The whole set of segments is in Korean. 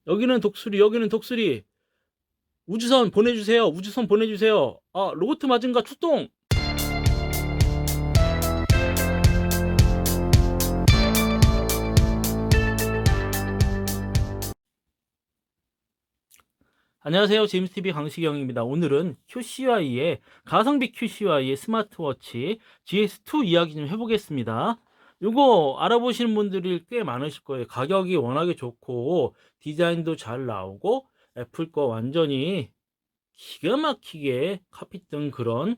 여기는 독수리, 여기는 독수리. 우주선 보내주세요. 우주선 보내주세요. 아, 로봇 마징가 출동. 안녕하세요. 제임스TV 강시경입니다. 오늘은 QCY의 가성비 QCY의 스마트워치 GS2 이야기 좀 해보겠습니다. 이거 알아보시는 분들이 꽤 많으실 거예요. 가격이 워낙에 좋고 디자인도 잘 나오고 애플 거 완전히 기가 막히게 카피뜬 그런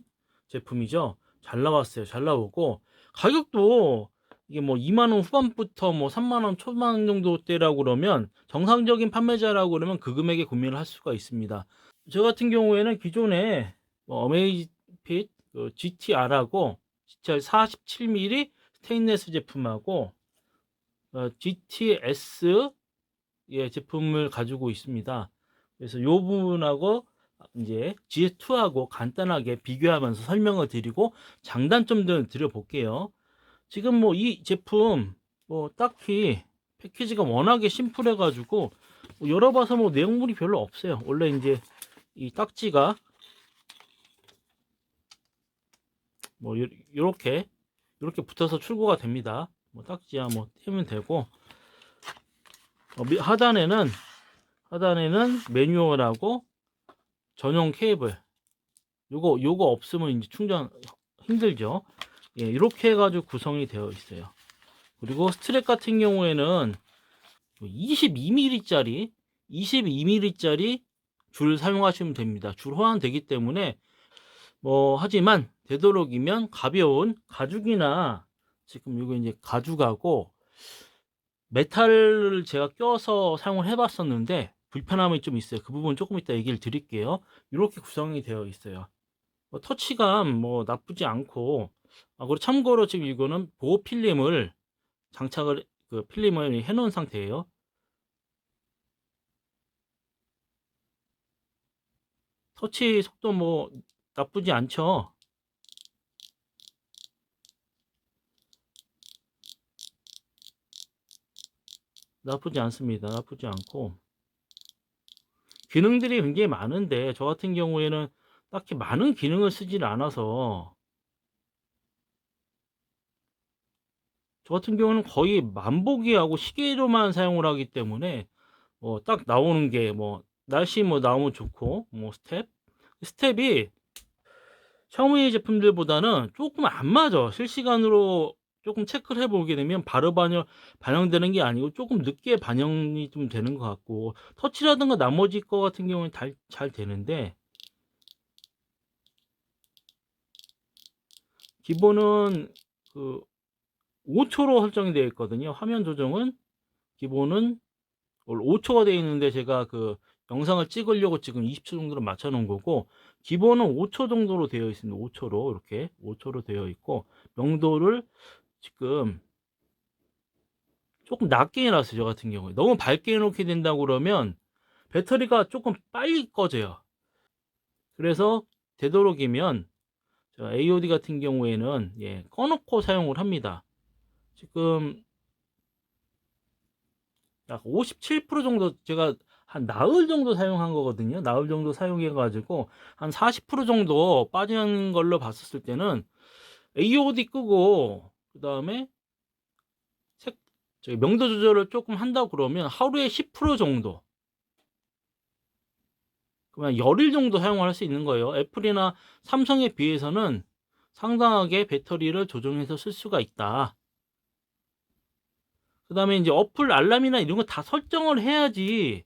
제품이죠. 잘 나왔어요. 잘 나오고 가격도 이게 뭐 2만 원 후반부터 뭐 3만 원 초반 정도대라고 그러면 정상적인 판매자라고 그러면 그 금액에 구매를 할 수가 있습니다. 저 같은 경우에는 기존에 뭐 어메이핏 GTR하고 GTR 47mm 스테인레스 제품하고 GTS 제품을 가지고 있습니다. 그래서 요 부분하고 이제 GS2하고 간단하게 비교하면서 설명을 드리고 장단점들을 드려볼게요. 지금 뭐 이 제품 뭐 딱히 패키지가 워낙에 심플해 가지고 뭐 열어봐서 뭐 내용물이 별로 없어요. 원래 이제 이 딱지가 뭐 요렇게 붙어서 출고가 됩니다. 뭐 딱지야 뭐 떼면 되고 하단에는 매뉴얼하고 전용 케이블 요거 없으면 이제 충전 힘들죠. 예, 이렇게 해가지고 구성이 되어 있어요. 그리고 스트랩 같은 경우에는 22mm짜리 줄 사용하시면 됩니다. 줄 호환되기 때문에 뭐 하지만 되도록이면 가벼운 가죽이나 지금 이거 이제 가죽하고 메탈을 제가 껴서 사용을 해봤었는데 불편함이 좀 있어요. 그 부분 조금 이따 얘기를 드릴게요. 이렇게 구성이 되어 있어요. 터치감 뭐 나쁘지 않고 그리고 참고로 지금 이거는 보호 필름을 장착을 그 필름을 해 놓은 상태예요. 터치 속도 뭐 나쁘지 않죠. 나쁘지 않습니다. 나쁘지 않고 기능들이 굉장히 많은데 저 같은 경우에는 딱히 많은 기능을 쓰질 않아서 저 같은 경우는 거의 만보기하고 시계로만 사용을 하기 때문에 딱 나오는 게 뭐 날씨 뭐 나오면 좋고 뭐 스텝이 샤오미 제품들보다는 조금 안 맞아. 실시간으로 조금 체크를 해보게 되면 바로 반영되는 게 아니고 조금 늦게 반영이 좀 되는 것 같고 터치라든가 나머지 거 같은 경우는 잘 되는데 기본은 그 5초로 설정이 되어 있거든요. 화면 조정은 기본은 원래 5초가 되어 있는데 제가 그 영상을 찍으려고 지금 20초 정도로 맞춰 놓은 거고 기본은 5초 정도로 되어 있습니다. 5초로 이렇게 5초로 되어 있고 명도를 지금 조금 낮게 해놨어요. 저 같은 경우에 너무 밝게 해놓게 된다고 그러면 배터리가 조금 빨리 꺼져요. 그래서 되도록이면 AOD 같은 경우에는 꺼놓고 사용을 합니다. 지금 약 57% 정도 제가 한 나흘 정도 사용한 거거든요. 나흘 정도 사용해 가지고 한 40% 정도 빠진 걸로 봤었을 때는 AOD 끄고 그다음에 저기 명도 조절을 조금 한다고 그러면 하루에 10% 정도 그러면 열일 정도 사용을 할 수 있는 거예요. 애플이나 삼성에 비해서는 상당하게 배터리를 조정해서 쓸 수가 있다. 그 다음에 이제 어플 알람이나 이런 거 다 설정을 해야지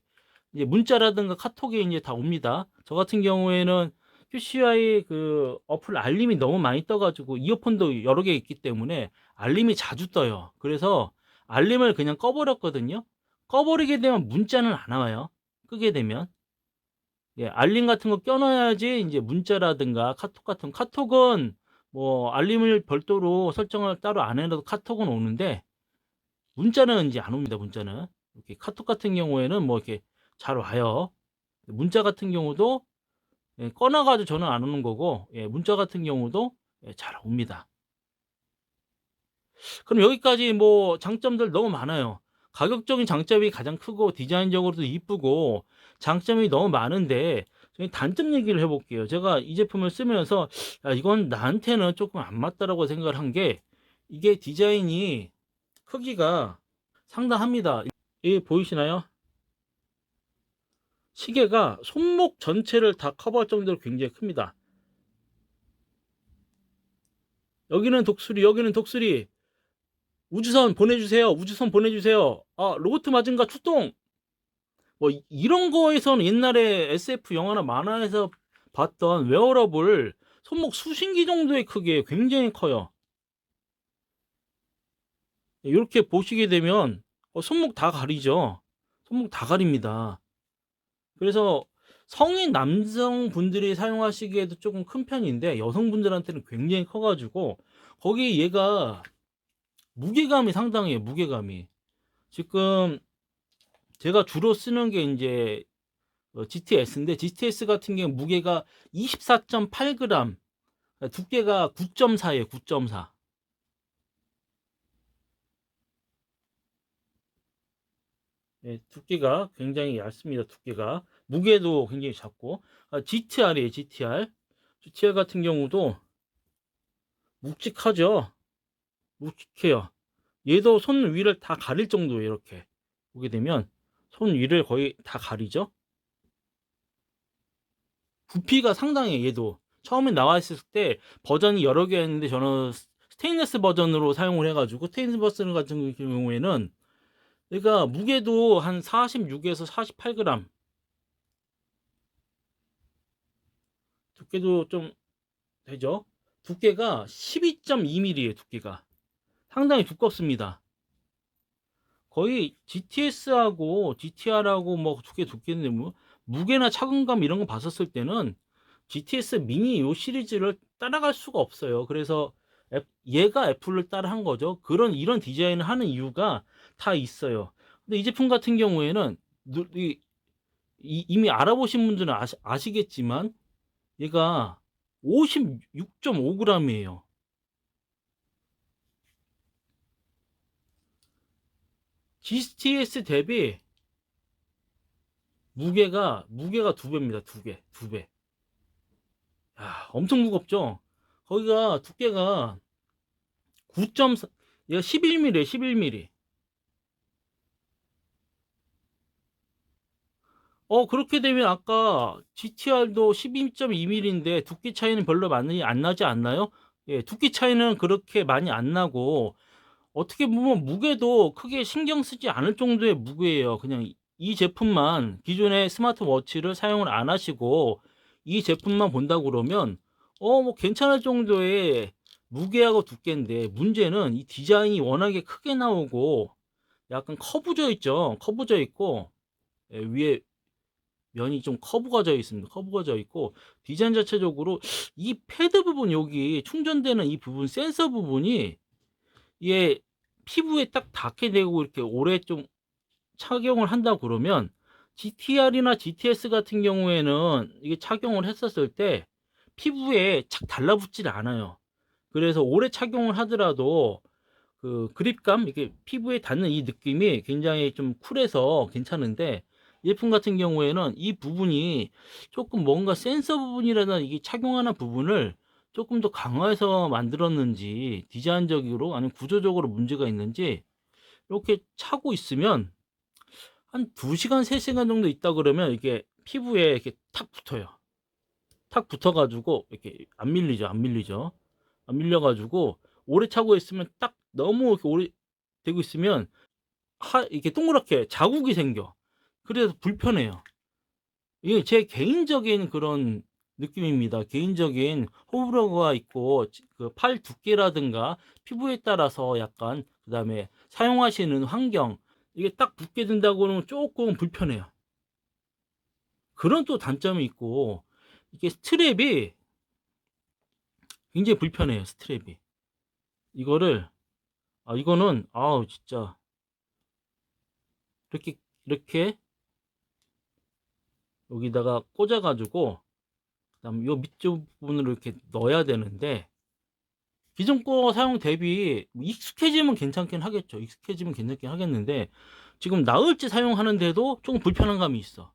이제 문자라든가 카톡에 이제 다 옵니다. 저 같은 경우에는 QCI 그 어플 알림이 너무 많이 떠가지고 이어폰도 여러 개 있기 때문에 알림이 자주 떠요. 그래서 알림을 그냥 꺼버렸거든요. 꺼버리게 되면 문자는 안 와요. 끄게 되면. 알림 같은 거 껴놔야지 이제 문자라든가 카톡 같은 카톡은 뭐 알림을 별도로 설정을 따로 안 해놔도 카톡은 오는데 문자는 이제 안 옵니다. 문자는 이렇게 카톡 같은 경우에는 뭐 이렇게 잘 와요. 문자 같은 경우도 꺼놔가지고 저는 안 오는 거고 문자 같은 경우도 잘 옵니다. 그럼 여기까지 뭐 장점들 너무 많아요. 가격적인 장점이 가장 크고 디자인적으로도 이쁘고 장점이 너무 많은데 저희 단점 얘기를 해 볼게요. 제가 이 제품을 쓰면서 '야 이건 나한테는 조금 안 맞다.'라고 생각을 한 게 이게 디자인이 크기가 상당합니다. 이 보이시나요? 시계가 손목 전체를 다 커버할 정도로 굉장히 큽니다. 여기는 독수리, 여기는 독수리. 우주선 보내주세요. 우주선 보내주세요. 아, 로봇 마징가 출동. 뭐 이런 거에서는 옛날에 SF 영화나 만화에서 봤던 웨어러블 손목 수신기 정도의 크기에 굉장히 커요. 이렇게 보시게 되면 손목 다 가리죠. 손목 다 가립니다. 그래서 성인 남성분들이 사용하시기에도 조금 큰 편인데 여성분들한테는 굉장히 커 가지고 거기에 얘가 무게감이 상당해요. 무게감이. 지금 제가 주로 쓰는 게 인제 GTS인데 GTS 같은 경우는 무게가 24.8 그램, 두께가 9.4 예요. 9.4. 예, 두께가 굉장히 얇습니다. 두께가. 무게도 굉장히 작고. GTR이에요. GTR. GTR 같은 경우도 묵직하죠. 묵직해요. 얘도 손 위를 다 가릴 정도예요. 이렇게 보게 되면 손 위를 거의 다 가리죠. 부피가 상당해요. 얘도 처음에 나왔을 때 버전이 여러 개였는데 저는 스테인리스 버전으로 사용을 해가지고 스테인리스 버전 같은 경우에는 얘가 무게도 한 46에서 48 그램, 두께도 좀 되죠. 두께가 12.2mm예요. 두께가 상당히 두껍습니다. 거의 GTS하고 GTR하고 뭐 두께인데 뭐 무게나 착용감 이런 거 봤었을 때는 GTS 미니 요 시리즈를 따라갈 수가 없어요. 그래서 얘가 애플을 따라한 거죠. 그런 이런 디자인을 하는 이유가 다 있어요. 근데 이 제품 같은 경우에는 이미 알아보신 분들은 아시겠지만 얘가 56.5 g이에요. GTS 대비 무게가 두 배입니다. 두 배. 야, 엄청 무겁죠? 거기가 두께가 9.4, 얘가 11mm, 11mm. 그렇게 되면 아까 GTR도 12.2mm인데 두께 차이는 별로 많이 안 나지 않나요? 예, 두께 차이는 그렇게 많이 안 나고 어떻게 보면 무게도 크게 신경 쓰지 않을 정도의 무게예요. 그냥 이 제품만 기존의 스마트워치를 사용을 안 하시고 이 제품만 본다 그러면 뭐 괜찮을 정도의 무게하고 두께인데 문제는 이 디자인이 워낙에 크게 나오고 약간 커브져 있죠. 커브져 있고 위에 면이 좀 커브가 져 있습니다. 커브가 져 있고 디자인 자체적으로 이 패드 부분 여기 충전되는 이 부분 센서 부분이 이게 피부에 딱 닿게 되고 이렇게 오래 좀 착용을 한다 그러면 GTR이나 GTS 같은 경우에는 이게 착용을 했었을 때 피부에 착 달라붙질 않아요. 그래서 오래 착용을 하더라도 그 그립감 이게 피부에 닿는 이 느낌이 굉장히 좀 쿨해서 괜찮은데 이 제품 같은 경우에는 이 부분이 조금 뭔가 센서 부분이라든 이게 착용하는 부분을 조금 더 강화해서 만들었는지 디자인적으로 아니면 구조적으로 문제가 있는지 이렇게 차고 있으면 한 2시간 3시간 정도 있다 그러면 이게 피부에 이렇게 탁 붙어요. 탁 붙어 가지고 이렇게 안 밀리죠. 안 밀리죠. 안 밀려 가지고 오래 차고 있으면 딱 너무 이렇게 오래 되고 있으면 이렇게 동그랗게 자국이 생겨. 그래서 불편해요. 이게 제 개인적인 그런 느낌입니다. 개인적인 호불호가 있고 그 팔 두께라든가 피부에 따라서 약간 그다음에 사용하시는 환경 이게 딱 붙게 된다고 그러면 쪼끔 불편해요. 그런 또 단점이 있고 이게 스트랩이 굉장히 불편해요, 스트랩이. 이거를 이거는 아우 진짜 이렇게 여기다가 꽂아 가지고 그다음에 요 밑쪽 부분으로 이렇게 넣어야 되는데 기존 거 사용 대비 익숙해지면 괜찮긴 하겠죠. 익숙해지면 괜찮긴 하겠는데 지금 나흘째 사용하는데도 조금 불편한 감이 있어.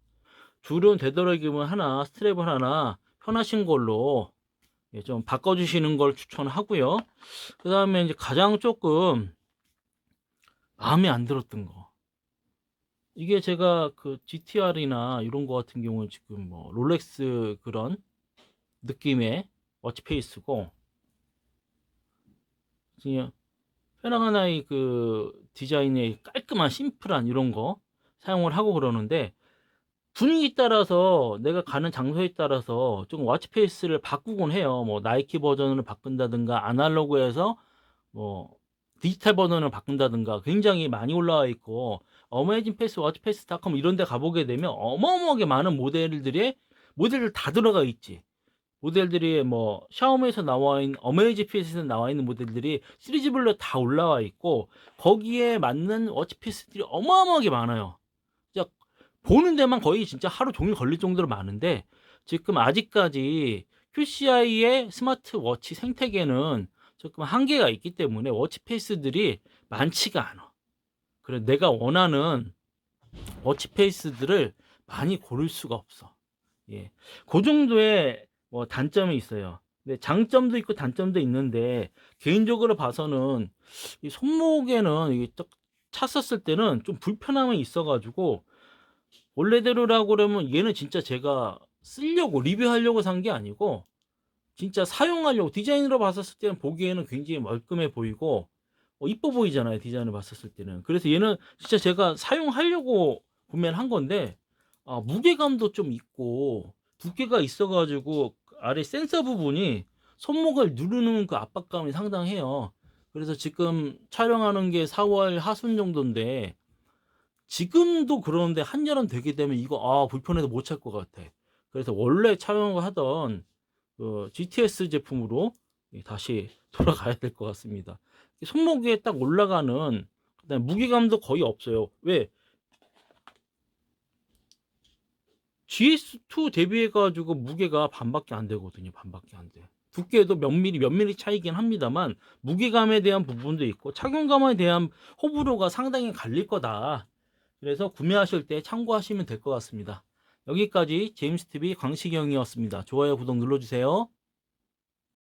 줄은 되도록이면 하나, 스트랩을 하나 편하신 걸로 좀 바꿔주시는 걸 추천하고요. 그 다음에 이제 가장 조금 마음에 안 들었던 거. 이게 제가 그 GTR이나 이런 거 같은 경우는 지금 뭐 롤렉스 그런 느낌의 워치페이스고, 그냥 페라가나이 그 디자인의 깔끔한 심플한 이런 거 사용을 하고 그러는데, 분위기 따라서 내가 가는 장소에 따라서 조금 워치페이스를 바꾸곤 해요. 뭐 나이키 버전을 바꾼다든가 아날로그에서 뭐 디지털 버전을 바꾼다든가 굉장히 많이 올라와 있고, 어메이징 패스, 워치패스닷컴 이런 데 가보게 되면 어마어마하게 많은 모델들 다 들어가 있지. 모델들이 뭐 샤오미에서 나와 있는, 어메이징 패스에서 나와 있는 모델들이 시리즈별로 다 올라와 있고, 거기에 맞는 워치패스들이 어마어마하게 많아요. 진짜 보는 데만 거의 진짜 하루 종일 걸릴 정도로 많은데, 지금 아직까지 QCI의 스마트워치 생태계는 조금 한계가 있기 때문에 워치페이스들이 많지가 않아. 그래, 내가 원하는 워치페이스들을 많이 고를 수가 없어. 예. 그 정도의 뭐 단점이 있어요. 근데 장점도 있고 단점도 있는데, 개인적으로 봐서는 이 손목에는 이게 딱 찼었을 때는 좀 불편함이 있어가지고, 원래대로라고 그러면 얘는 진짜 제가 쓰려고 리뷰하려고 산 게 아니고 진짜 사용하려고, 디자인으로 봤었을 때는 보기에는 굉장히 멀끔해 보이고 이뻐 보이잖아요, 디자인을 봤었을 때는. 그래서 얘는 진짜 제가 사용하려고 구매를 한 건데, 무게감도 좀 있고 두께가 있어가지고 아래 센서 부분이 손목을 누르는 그 압박감이 상당해요. 그래서 지금 촬영하는 게 4월 하순 정도인데, 지금도 그러는데 한여름 되게 되면 이거 불편해서 못 찰 것 같아. 그래서 원래 촬영을 하던 그 GTS 제품으로 다시 돌아가야 될 것 같습니다. 손목에 딱 올라가는, 그다음에 무게감도 거의 없어요. 왜? GS2 대비해가지고 무게가 반밖에 안 되거든요. 반밖에 안 돼. 두께도 몇 미리 차이긴 합니다만, 무게감에 대한 부분도 있고 착용감에 대한 호불호가 상당히 갈릴 거다. 그래서 구매하실 때 참고하시면 될 것 같습니다. 여기까지 제임스TV 광시경이었습니다. 좋아요, 구독 눌러주세요.